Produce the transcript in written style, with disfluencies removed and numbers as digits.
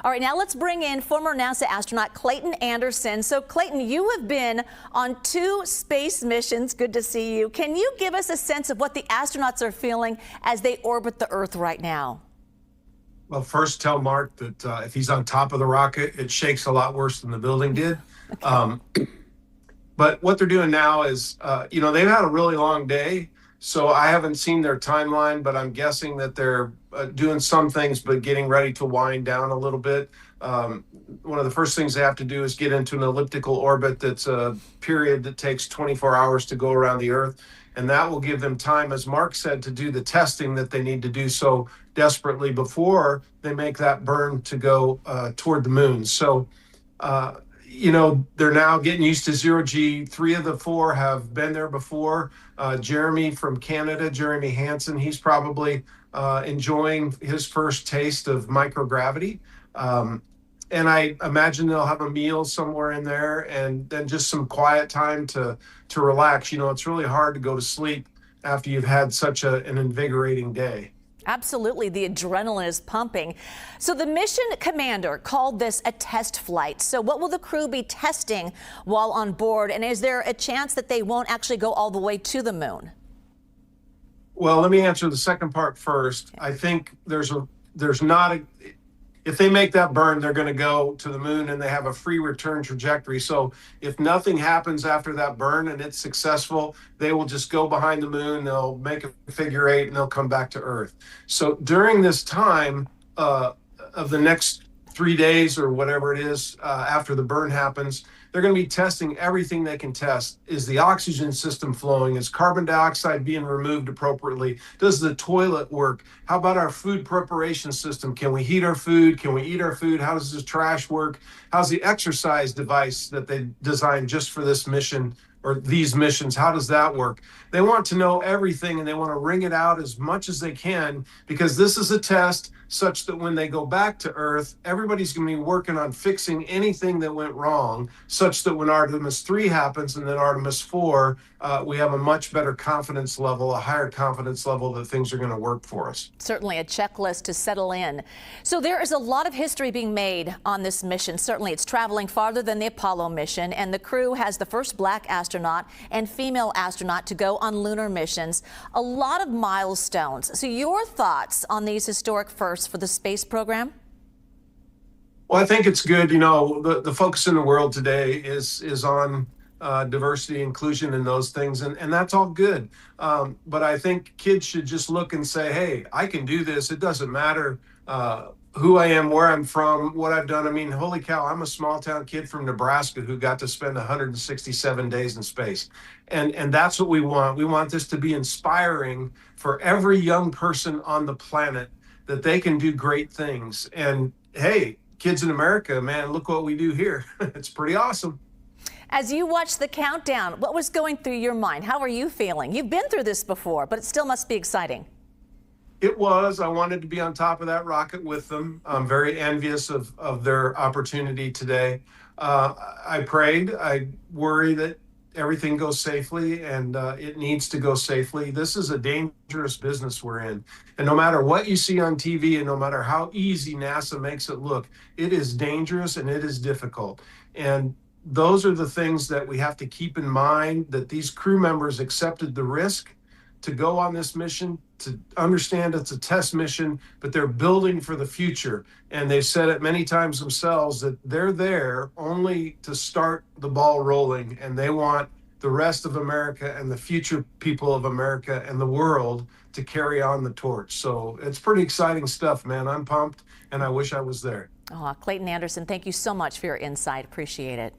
All right, now let's bring in former NASA astronaut Clayton Anderson. So, Clayton, you have been on 2 space missions. Good to see you. Can you give us a sense of what the astronauts are feeling as they orbit the Earth right now? Well, first tell Mark that if he's on top of the rocket, it shakes a lot worse than the building did. Okay. But what they're doing now is, they've had a really long day. So I haven't seen their timeline, but I'm guessing that they're doing some things, but getting ready to wind down a little bit. One of the first things they have to do is get into an elliptical orbit that's a period that takes 24 hours to go around the Earth. And that will give them time, as Mark said, to do the testing that they need to do so desperately before they make that burn to go toward the moon. So, they're now getting used to zero G. 3 of the 4 have been there before. Jeremy from Canada, Jeremy Hansen, he's probably enjoying his first taste of microgravity. And I imagine they'll have a meal somewhere in there and then just some quiet time to relax. It's really hard to go to sleep after you've had such an invigorating day. Absolutely. The adrenaline is pumping. So the mission commander called this a test flight. So what will the crew be testing while on board? And is there a chance that they won't actually go all the way to the moon? Well, let me answer the second part first. I think if they make that burn, they're going to go to the moon and they have a free return trajectory. So if nothing happens after that burn and it's successful, they will just go behind the moon, they'll make a figure 8 and they'll come back to Earth. So during this time of the next 3 days or whatever it is after the burn happens, they're going to be testing everything they can test. Is the oxygen system flowing? Is carbon dioxide being removed appropriately? Does the toilet work? How about our food preparation system? Can we heat our food? Can we eat our food? How does the trash work? How's the exercise device that they designed just for this mission or these missions? How does that work? They want to know everything and they want to wring it out as much as they can because this is a test such that when they go back to Earth, everybody's going to be working on fixing anything that went wrong, such that when Artemis III happens and then Artemis IV, we have a much better confidence level, a higher confidence level that things are going to work for us. Certainly a checklist to settle in. So there is a lot of history being made on this mission. Certainly it's traveling farther than the Apollo mission, and the crew has the first black astronaut and female astronaut to go on lunar missions. A lot of milestones. So your thoughts on these historic firsts for the space program? Well, I think it's good. The focus in the world today is on diversity, inclusion, and those things, and that's all good. But I think kids should just look and say, hey, I can do this. It doesn't matter who I am, where I'm from, what I've done. I mean, holy cow, I'm a small town kid from Nebraska who got to spend 167 days in space. And that's what we want. We want this to be inspiring for every young person on the planet that they can do great things. And hey, kids in America, man, look what we do here. It's pretty awesome. As you watch the countdown, what was going through your mind? How are you feeling? You've been through this before, but it still must be exciting. It was. I wanted to be on top of that rocket with them. I'm very envious of their opportunity today. I prayed. I worry that everything goes safely, and it needs to go safely. This is a dangerous business we're in. And no matter what you see on TV and no matter how easy NASA makes it look, it is dangerous and it is difficult. And those are the things that we have to keep in mind, that these crew members accepted the risk to go on this mission, to understand it's a test mission, but they're building for the future. And they've said it many times themselves that they're there only to start the ball rolling, and they want the rest of America and the future people of America and the world to carry on the torch. So it's pretty exciting stuff, man. I'm pumped, and I wish I was there. Clayton Anderson, thank you so much for your insight. Appreciate it.